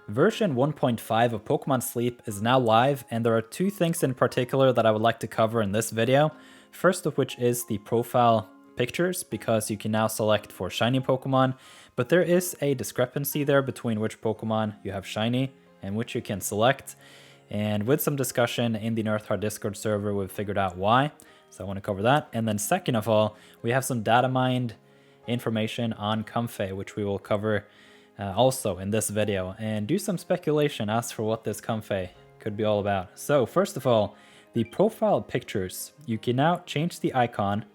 Version 1.5 of Pokemon Sleep is now live, and there are two things in particular that I would like to cover in this video. First of which is the profile pictures, because you can now select for shiny Pokemon, but there is a discrepancy there between which Pokemon you have shiny and which you can select. And with some discussion in the nirtheart Discord server, we've figured out why. So I want to cover that. And then second of all, we have some data mined information on COMFEY, which we will cover also in this video, and do some speculation as for what this COMFEY could be all about. So first of all, the profile pictures, you can now change the icon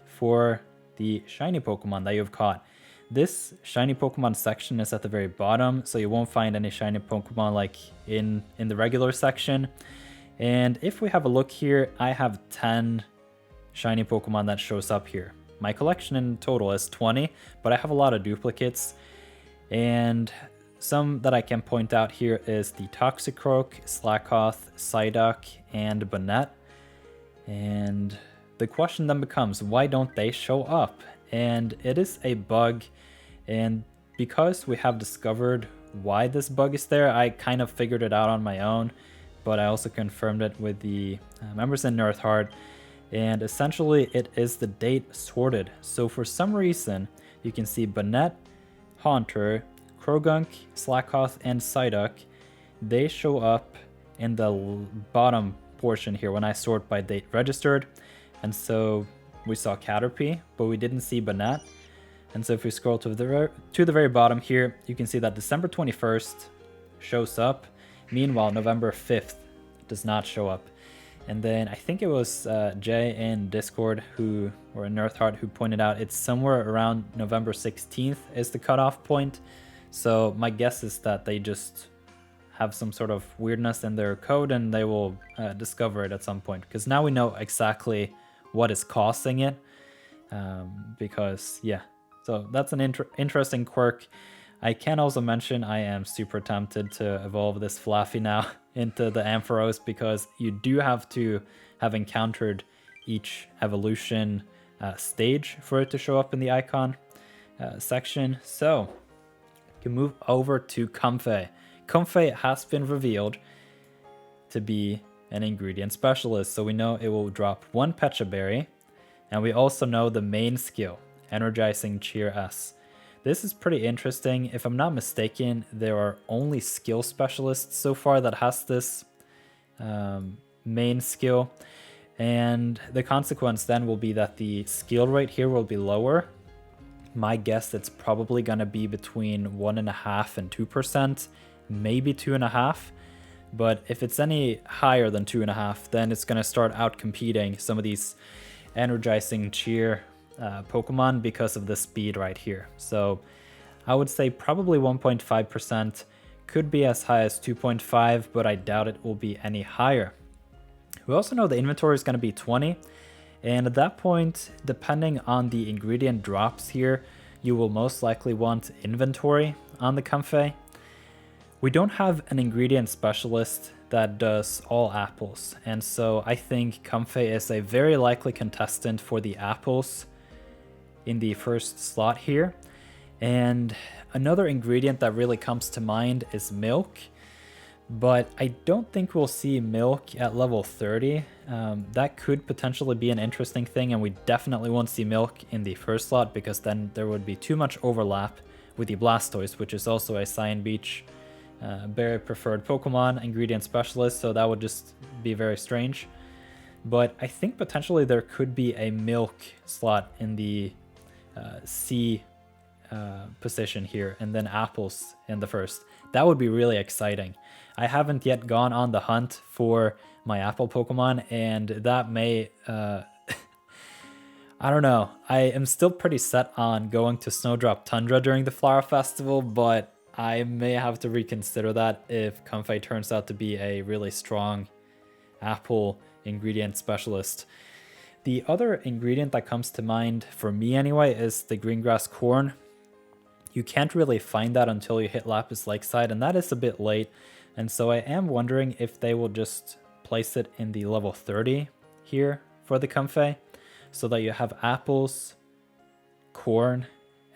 for the shiny Pokemon that you've caught. This shiny Pokemon section is at the very bottom, so you won't find any shiny Pokemon like in the regular section. And if we have a look here, I have 10 shiny Pokemon that shows up here. My collection in total is 20, but I have a lot of duplicates. And some that I can point out here is the Toxicroak, Slakoth, Psyduck, and Banette. And the question then becomes, why don't they show up? And it is a bug, and because we have discovered why this bug is there, I kind of figured it out on my own, but I also confirmed it with the members in nirtheart, and essentially it is the date sorted. So for some reason, you can see Banette, Haunter, Krogunk, Slakoth, and Psyduck, they show up in the bottom portion here when I sort by date registered. And so we saw Caterpie, but we didn't see Banette. And so if we scroll to the very bottom here, you can see that December 21st shows up. Meanwhile, November 5th does not show up. And then I think it was Jay in Discord or in nirtheart who pointed out it's somewhere around November 16th is the cutoff point. So my guess is that they just have some sort of weirdness in their code, and they will discover it at some point. Because now we know exactly what is causing it. Because yeah, so that's an interesting quirk. I can also mention I am super tempted to evolve this Fluffy now into the Ampharos, because you do have to have encountered each evolution stage for it to show up in the icon section. So you can move over to COMFEY. COMFEY has been revealed to be an ingredient specialist, so we know it will drop one Pecha Berry, and we also know the main skill, Energizing Cheer S. This is pretty interesting. If I'm not mistaken, there are only skill specialists so far that has this main skill. And the consequence then will be that the skill rate here will be lower. My guess it's probably going to be between 1.5% and 2%, maybe 2.5%. But if it's any higher than 2.5%, then it's going to start out competing some of these Energizing Cheer Pokemon because of the speed right here. So I would say probably 1.5%, could be as high as 2.5%, but I doubt it will be any higher. We also know the inventory is going to be 20, and at that point, depending on the ingredient drops here, you will most likely want inventory on the COMFEY. We don't have an ingredient specialist that does all apples, and so I think COMFEY is a very likely contestant for the apples in the first slot here. And another ingredient that really comes to mind is milk, but I don't think we'll see milk at level 30. That could potentially be an interesting thing, and we definitely won't see milk in the first slot, because then there would be too much overlap with the Blastoise, which is also a Cyan Beach berry preferred Pokemon ingredient specialist, so that would just be very strange. But I think potentially there could be a milk slot in the C position here, and then apples in the first. That would be really exciting. I haven't yet gone on the hunt for my apple Pokemon, and that may I don't know. I am still pretty set on going to Snowdrop Tundra during the Flower Festival, but I may have to reconsider that if COMFEY turns out to be a really strong apple ingredient specialist. The other ingredient that comes to mind, for me anyway, is the Greengrass Corn. You can't really find that until you hit Lapis Lakeside, and that is a bit late. And so I am wondering if they will just place it in the level 30 here for the COMFEY, so that you have apples, corn,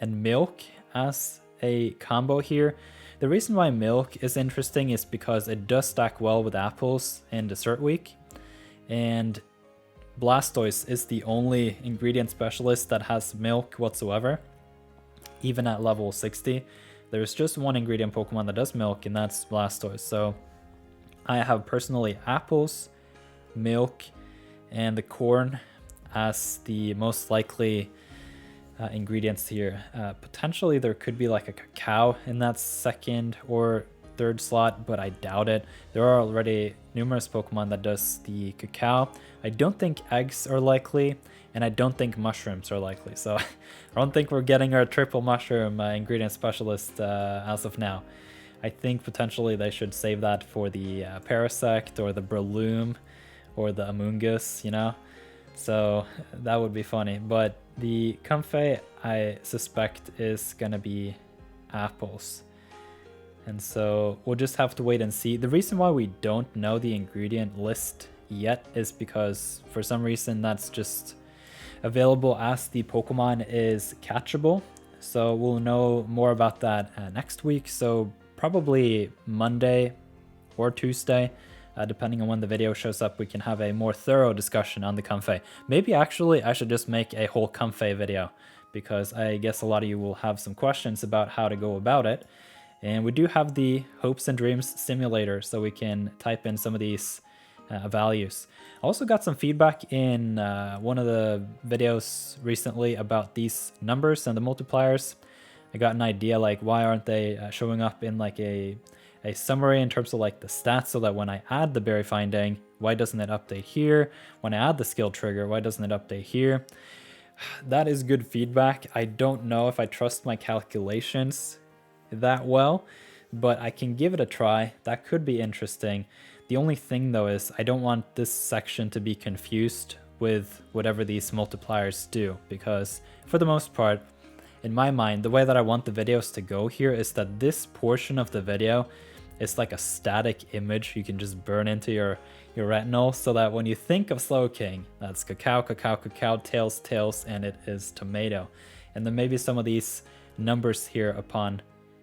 and milk as a combo here. The reason why milk is interesting is because it does stack well with apples in dessert week, and Blastoise is the only ingredient specialist that has milk whatsoever, even at level 60. There's just one ingredient Pokemon that does milk, and that's Blastoise. So I have personally apples, milk, and the corn as the most likely ingredients here. Potentially there could be like a cacao in that second or third slot, but I doubt it. There are already numerous Pokemon that does the cacao. I don't think eggs are likely, and I don't think mushrooms are likely. So I don't think we're getting our triple mushroom ingredient specialist as of now. I think potentially they should save that for the Parasect or the Breloom or the Amoonguss, you know? So that would be funny. But the Comfey, I suspect, is going to be apples. And so we'll just have to wait and see. The reason why we don't know the ingredient list yet is because for some reason that's just available as the Pokemon is catchable. So we'll know more about that next week. So probably Monday or Tuesday, depending on when the video shows up, we can have a more thorough discussion on the Comfey. Maybe actually I should just make a whole Comfey video, because I guess a lot of you will have some questions about how to go about it. And we do have the Hopes and Dreams simulator, so we can type in some of these values. I also got some feedback in one of the videos recently about these numbers and the multipliers. I got an idea, like, why aren't they showing up in like a summary in terms of like the stats, so that when I add the berry finding, why doesn't it update here? When I add the skill trigger, why doesn't it update here? That is good feedback. I don't know if I trust my calculations that well, but I can give it a try. That could be interesting. The only thing though is I don't want this section to be confused with whatever these multipliers do, because for the most part, in my mind, the way that I want the videos to go here is that this portion of the video is like a static image you can just burn into your retinal, so that when you think of Slowking, that's cacao, cacao, cacao, tails, tails, and it is tomato. And then maybe some of these numbers here upon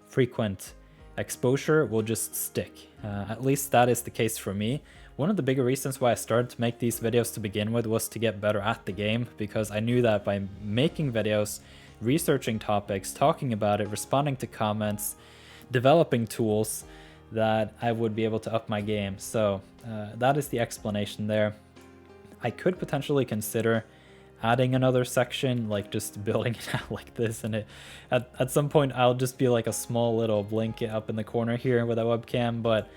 frequent exposure will just stick. At least that is the case for me. One of the bigger reasons why I started to make these videos to begin with was to get better at the game, because I knew that by making videos, researching topics, talking about it, responding to comments, developing tools, that I would be able to up my game. So that is the explanation there. I could potentially consider adding another section, like just building it out like this, and at some point I'll just be like a small little blink up in the corner here with a webcam, but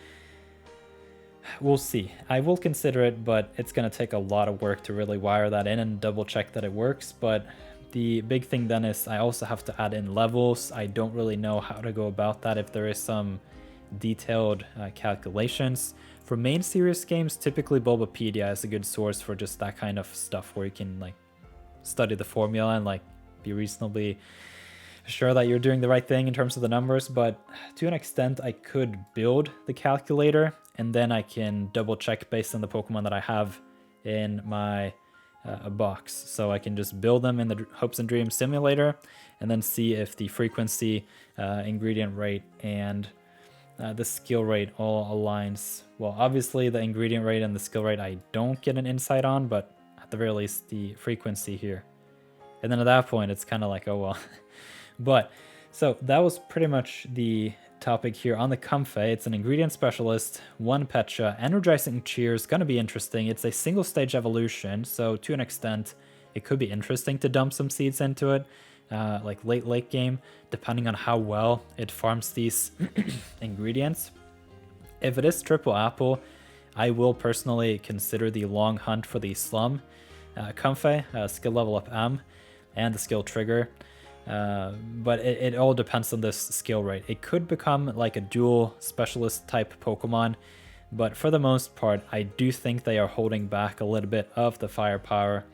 we'll see. I will consider it, but it's going to take a lot of work to really wire that in and double check that it works. But the big thing then is I also have to add in levels. I don't really know how to go about that, if there is some detailed calculations. For main series games, typically Bulbapedia is a good source for just that kind of stuff, where you can like study the formula and like be reasonably sure that you're doing the right thing in terms of the numbers. But to an extent, I could build the calculator and then I can double check based on the Pokemon that I have in my box. So I can just build them in the Hopes and Dreams simulator and then see if the frequency, ingredient rate, and the skill rate all aligns. Well, obviously the ingredient rate and the skill rate I don't get an insight on, but at the very least the frequency here. And then at that point it's kind of like, oh well. But so that was pretty much the topic here on the Comfey. It's an ingredient specialist, one Pecha, energizing cheer is going to be interesting. It's a single stage evolution, so to an extent it could be interesting to dump some seeds into it, like late game, depending on how well it farms these ingredients. If it is triple apple, I will personally consider the long hunt for the slum Comfey, skill level up M, and the skill trigger. But it all depends on this skill rate. It could become like a dual specialist type Pokemon, but for the most part, I do think they are holding back a little bit of the firepower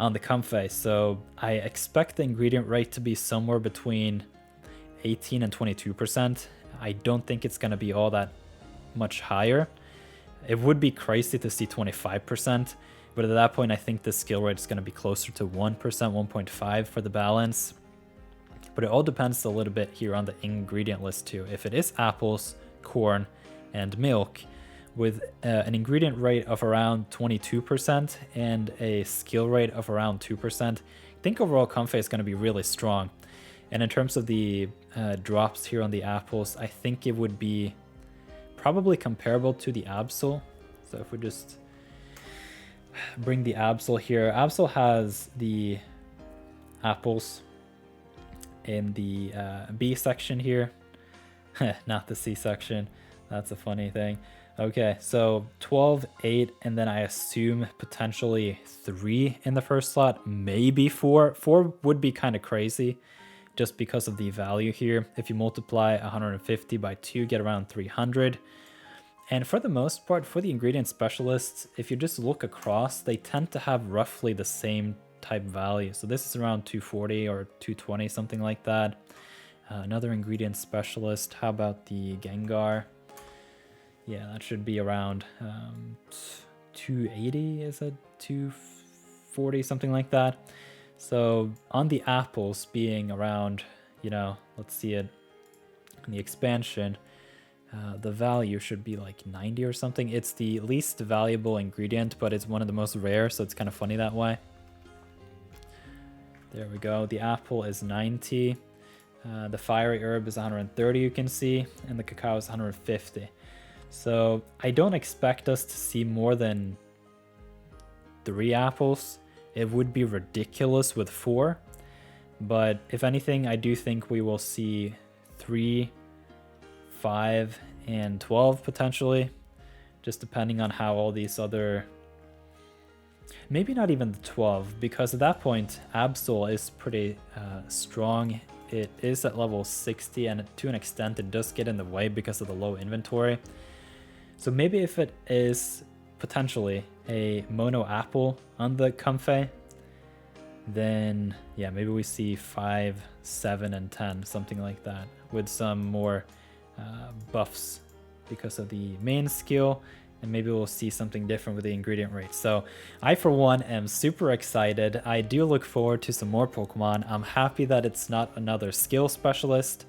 on the Comfey. So I expect the ingredient rate to be somewhere between 18 and 22%. I don't think it's going to be all that much higher. It would be crazy to see 25%, but at that point, I think the skill rate is going to be closer to 1%, 1.5 for the balance. but it all depends a little bit here on the ingredient list too. If it is apples, corn, and milk, with an ingredient rate of around 22% and a skill rate of around 2%, I think overall COMFEY is going to be really strong. And in terms of the drops here on the apples, I think it would be probably comparable to the Absol. So if we just bring the Absol here, Absol has the apples in the B section here, not the C section. That's a funny thing. Okay, so 12, 8, and then I assume potentially 3 in the first slot, maybe 4. 4 would be kind of crazy just because of the value here. If you multiply 150 by 2, get around 300. And for the most part, for the ingredient specialists, if you just look across, they tend to have roughly the same type value. So this is around 240 or 220, something like that. Another ingredient specialist, how about the Gengar? Yeah, that should be around 280, is it? 240, something like that. So on the apples being around, you know, let's see it in the expansion, the value should be like 90 or something. It's the least valuable ingredient, but it's one of the most rare, so it's kind of funny that way. There we go. The apple is 90. The fiery herb is 130, you can see, and the cacao is 150. So I don't expect us to see more than 3 apples. It would be ridiculous with 4. But if anything, I do think we will see 3, 5, and 12 potentially. Just depending on how all these other... Maybe not even the 12, because at that point, Absol is pretty strong. It is at level 60, and to an extent, it does get in the way because of the low inventory. So maybe if it is potentially a mono apple on the COMFEY, then yeah, maybe we see 5, 7, and 10, something like that, with some more buffs because of the main skill, and maybe we'll see something different with the ingredient rate. So I, for one, am super excited. I do look forward to some more Pokemon. I'm happy that it's not another skill specialist.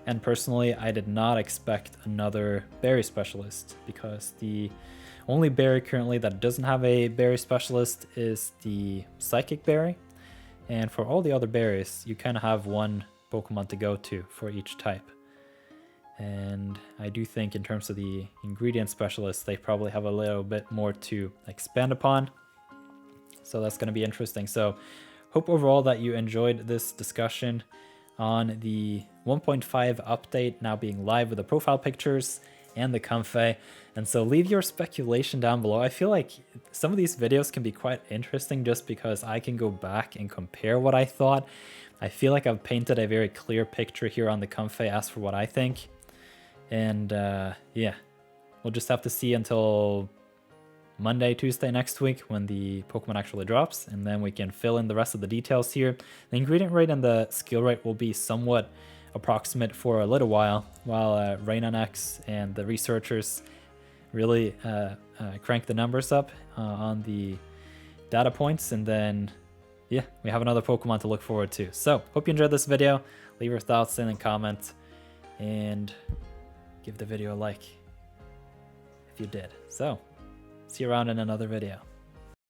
And personally, I did not expect another berry specialist, because the only berry currently that doesn't have a berry specialist is the psychic berry. And for all the other berries, you kind of have one Pokemon to go to for each type. And I do think in terms of the ingredient specialists, they probably have a little bit more to expand upon. So that's going to be interesting. So hope overall that you enjoyed this discussion on the 1.5 update now being live with the profile pictures and the COMFEY. And so leave your speculation down below. I feel like some of these videos can be quite interesting just because I can go back and compare what I thought. I feel like I've painted a very clear picture here on the COMFEY as for what I think. And yeah, we'll just have to see until Monday, Tuesday next week when the Pokemon actually drops, and then we can fill in the rest of the details here. The ingredient rate and the skill rate will be somewhat approximate for a little while Rainonex and the researchers really crank the numbers up on the data points, and then yeah, we have another Pokemon to look forward to. So hope you enjoyed this video. Leave your thoughts in and comment, and give the video a like if you did. So see you around in another video.